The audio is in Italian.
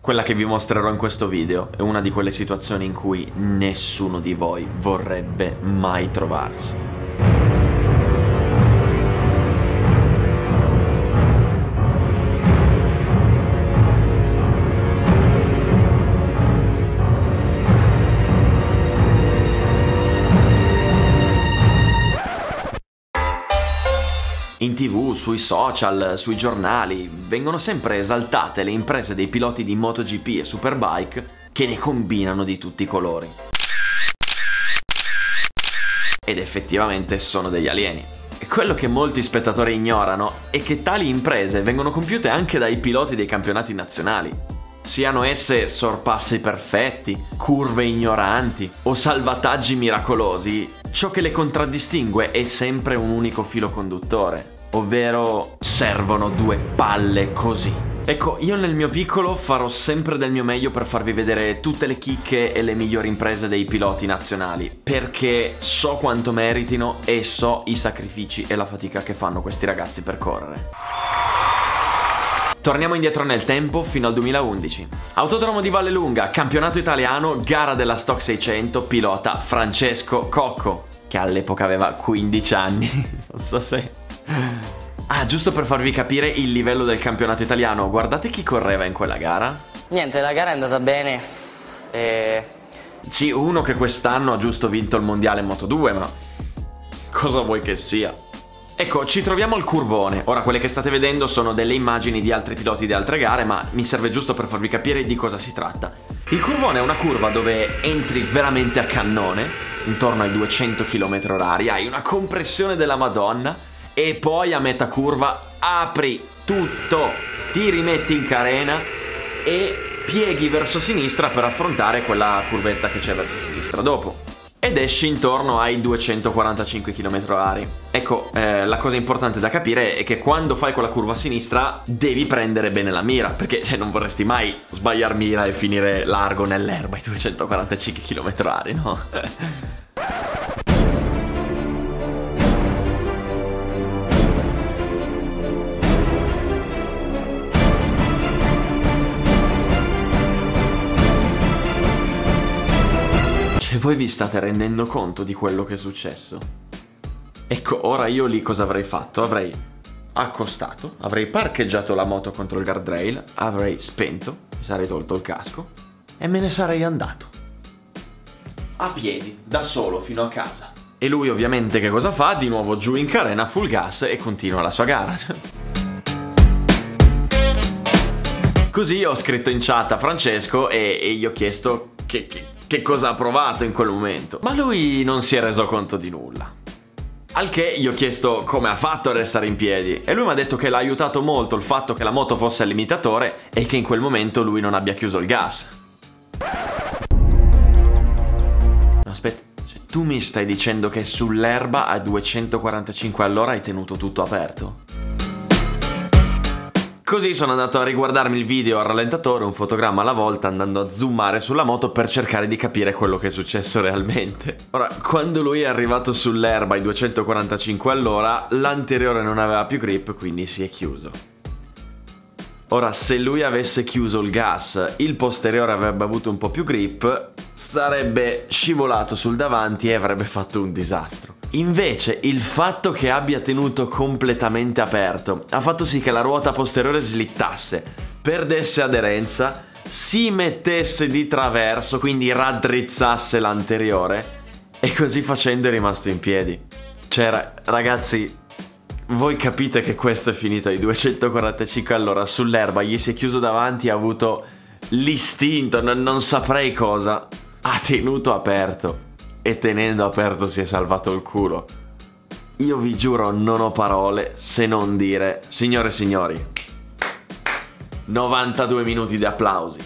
Quella che vi mostrerò in questo video è una di quelle situazioni in cui nessuno di voi vorrebbe mai trovarsi. In TV, sui social, sui giornali, vengono sempre esaltate le imprese dei piloti di MotoGP e Superbike che ne combinano di tutti i colori. Ed effettivamente sono degli alieni. E quello che molti spettatori ignorano è che tali imprese vengono compiute anche dai piloti dei campionati nazionali. Siano esse sorpassi perfetti, curve ignoranti o salvataggi miracolosi, ciò che le contraddistingue è sempre un unico filo conduttore, ovvero servono due palle così. Ecco, io nel mio piccolo farò sempre del mio meglio per farvi vedere tutte le chicche e le migliori imprese dei piloti nazionali, perché so quanto meritino e so i sacrifici e la fatica che fanno questi ragazzi per correre. Torniamo indietro nel tempo fino al 2011. Autodromo di Vallelunga, campionato italiano, gara della Stock 600, pilota Francesco Cocco, che all'epoca aveva 15 anni. Non so se... Ah, giusto per farvi capire il livello del campionato italiano, guardate chi correva in quella gara. Niente, la gara è andata bene. Sì, uno che quest'anno ha giusto vinto il mondiale Moto2, ma cosa vuoi che sia? Ecco, ci troviamo al curvone. Ora, quelle che state vedendo sono delle immagini di altri piloti di altre gare, ma mi serve giusto per farvi capire di cosa si tratta. Il curvone è una curva dove entri veramente a cannone, intorno ai 200 km/h, hai una compressione della Madonna, e poi a metà curva apri tutto, ti rimetti in carena e pieghi verso sinistra per affrontare quella curvetta che c'è verso sinistra dopo. Ed esci intorno ai 245 km/h. Ecco, la cosa importante da capire è che quando fai quella curva a sinistra devi prendere bene la mira, perché non vorresti mai sbagliar mira e finire largo nell'erba ai 245 km/h, no? Voi vi state rendendo conto di quello che è successo? Ecco, ora io lì cosa avrei fatto? Avrei accostato, avrei parcheggiato la moto contro il guardrail, avrei spento, mi sarei tolto il casco e me ne sarei andato. A piedi, da solo, fino a casa. E lui ovviamente che cosa fa? Di nuovo giù in carena, full gas e continua la sua gara. Così ho scritto in chat a Francesco e gli ho chiesto che cosa ha provato in quel momento. Ma lui non si è reso conto di nulla. Al che gli ho chiesto come ha fatto a restare in piedi e lui mi ha detto che l'ha aiutato molto il fatto che la moto fosse al limitatore e che in quel momento lui non abbia chiuso il gas. No, aspetta, cioè, tu mi stai dicendo che sull'erba a 245 all'ora hai tenuto tutto aperto? Così sono andato a riguardarmi il video al rallentatore, un fotogramma alla volta, andando a zoomare sulla moto per cercare di capire quello che è successo realmente. Ora, quando lui è arrivato sull'erba ai 245 all'ora, l'anteriore non aveva più grip, quindi si è chiuso. Ora, se lui avesse chiuso il gas, il posteriore avrebbe avuto un po' più grip, sarebbe scivolato sul davanti e avrebbe fatto un disastro. Invece il fatto che abbia tenuto completamente aperto ha fatto sì che la ruota posteriore slittasse, perdesse aderenza, si mettesse di traverso, quindi raddrizzasse l'anteriore e così facendo è rimasto in piedi. Cioè ragazzi, voi capite che questo è finito ai 245 all'ora sull'erba, gli si è chiuso davanti, ha avuto l'istinto, non saprei cosa, ha tenuto aperto. E tenendo aperto si è salvato il culo. Io vi giuro non ho parole se non dire, signore e signori, 92 minuti di applausi.